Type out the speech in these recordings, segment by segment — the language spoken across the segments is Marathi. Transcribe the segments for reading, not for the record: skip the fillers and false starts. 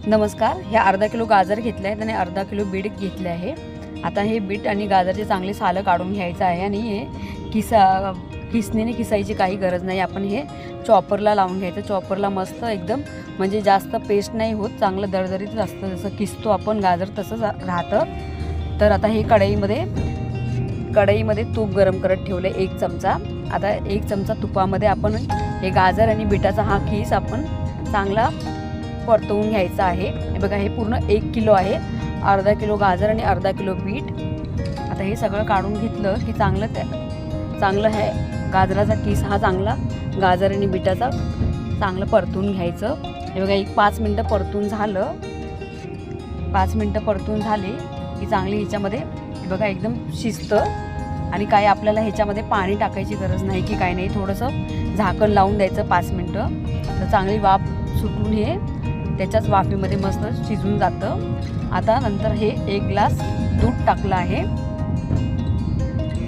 नमस्कार. हे अर्धा किलो गाजर घेतले आहेत आणि अर्धा किलो बीट घेतले आहे. आता हे बीट आणि गाजरचे चांगले सालं काढून घ्यायचं आहे आणि हे खिसणीने खिसायची काही गरज नाही. आपण हे चॉपरला लावून घ्यायचं. चॉपरला मस्त एकदम म्हणजे जास्त पेस्ट नाही होत, चांगलं दरदरीत असतं. जसं किसतो आपण गाजर तसंच राहतं. तर आता हे कढईमध्ये तूप गरम करत ठेवलं 1 चमचा. आता 1 चमचा तुपामध्ये आपण हे गाजर आणि बीटाचा हा खीस आपण चांगला परतवून घ्यायचा आहे. हे बघा, हे पूर्ण 1 किलो आहे. अर्धा किलो गाजर आणि अर्धा किलो बीट. आता हे सगळं काढून घेतलं की चांगलं हे गाजराचा किस हा चांगला गाजर आणि बीटाचा चांगलं परतून घ्यायचं. हे बघा, 5 मिनटं परतून झालं. 5 मिनटं परतून झाले की चांगली ह्याच्यामध्ये हे बघा एकदम शिजतं आणि काय आपल्याला ह्याच्यामध्ये पाणी टाकायची गरज नाही की काय नाही. थोडंसं झाकण लावून द्यायचं 5 मिनटं. तर चांगली वाफ सुटून हे त्याच्याच वाफेमध्ये मस्त शिजून जातं. आता नंतर हे 1 ग्लास दूध टाकलं आहे.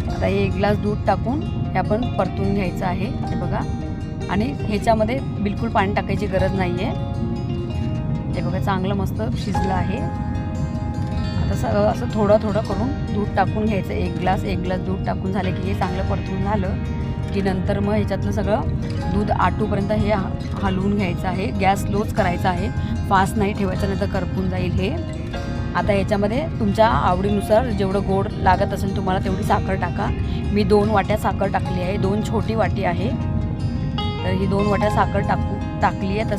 आता हे 1 ग्लास दूध टाकून हे आपण परतून घ्यायचं आहे. हे बघा, आणि ह्याच्यामध्ये बिलकुल पाणी टाकायची गरज नाही आहे. हे बघा, चांगलं मस्त शिजलं आहे. आता असं थोडं करून दूध टाकून घ्यायचं. 1 ग्लास दूध टाकून झाले की हे चांगलं परतून झालं की नंतर मग ह्याच्यातलं सगळं दूध आटूपर्यंत हे हलवून घ्यायचं आहे. गॅस स्लोच करायचा आहे, फास्ट नाही ठेवायचं, नाही तर करपून जाईल हे. आता ह्याच्यामध्ये तुमच्या आवडीनुसार जेवढं गोड लागत असेल तुम्हाला तेवढी साखर टाका. मी 2 वाट्या साखर टाकली आहे. 2 छोटी वाटी आहे, तर ही 2 वाट्या साखर टाकली आहे. तर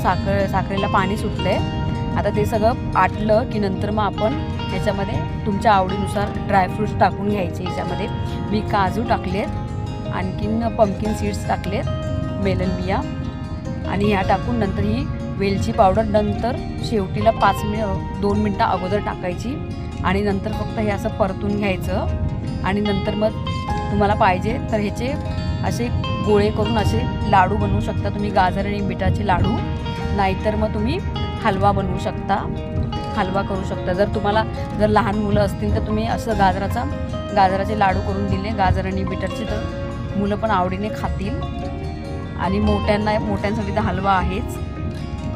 साखरेला पाणी सुटलं आहे. आता ते सगळं आटलं की नंतर मग आपण ह्याच्यामध्ये तुमच्या आवडीनुसार ड्रायफ्रूट्स टाकून घ्यायचे. ह्याच्यामध्ये मी काजू टाकलेत, आणखीन पंपकिन सीड्स टाकलेत, मेलन बिया, आणि ह्या टाकून नंतर ही वेलची पावडर नंतर शेवटीला 2 मिनटं अगोदर टाकायची. आणि नंतर फक्त हे असं परतून घ्यायचं. आणि नंतर मग तुम्हाला पाहिजे तर ह्याचे असे गोळे करून असे लाडू बनवू शकता तुम्ही, गाजर आणि बीटाचे लाडू. नाहीतर मग तुम्ही हलवा बनवू शकता, हलवा करू शकता. जर लहान मुलं असतील तर तुम्ही असं गाजराचे लाडू करून दिले गाजर आणि बीटाचे, तर मुलं पण आवडीने खातील. आणि मोठ्यांसाठी तर हलवा आहेच.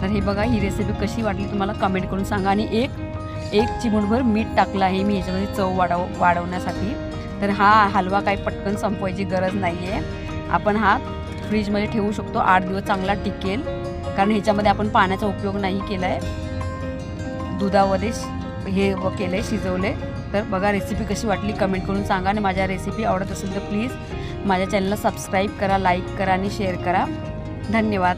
तर हे बघा, ही रेसिपी कशी वाटली तुम्हाला कमेंट करून सांगा. आणि एक चिमूटभर मीठ टाकलं आहे मी ह्याच्यामध्ये चव वाढवण्यासाठी. तर हा हलवा काही पटकन संपवायची गरज नाही आहे. आपण हा फ्रीजमध्ये ठेवू शकतो, 8 दिवस चांगला टिकेल. कारण ह्याच्यामध्ये आपण पाण्याचा उपयोग नाही केला आहे, दुधामध्ये हे केलं आहे, शिजवले. तर बघा, रेसिपी कशी वाटली कमेंट करून सांगा. आणि माझ्या रेसिपी आवडत असेल तर प्लीज माझ्या चॅनलला सबस्क्राईब करा, लाईक करा आणि शेअर करा. धन्यवाद.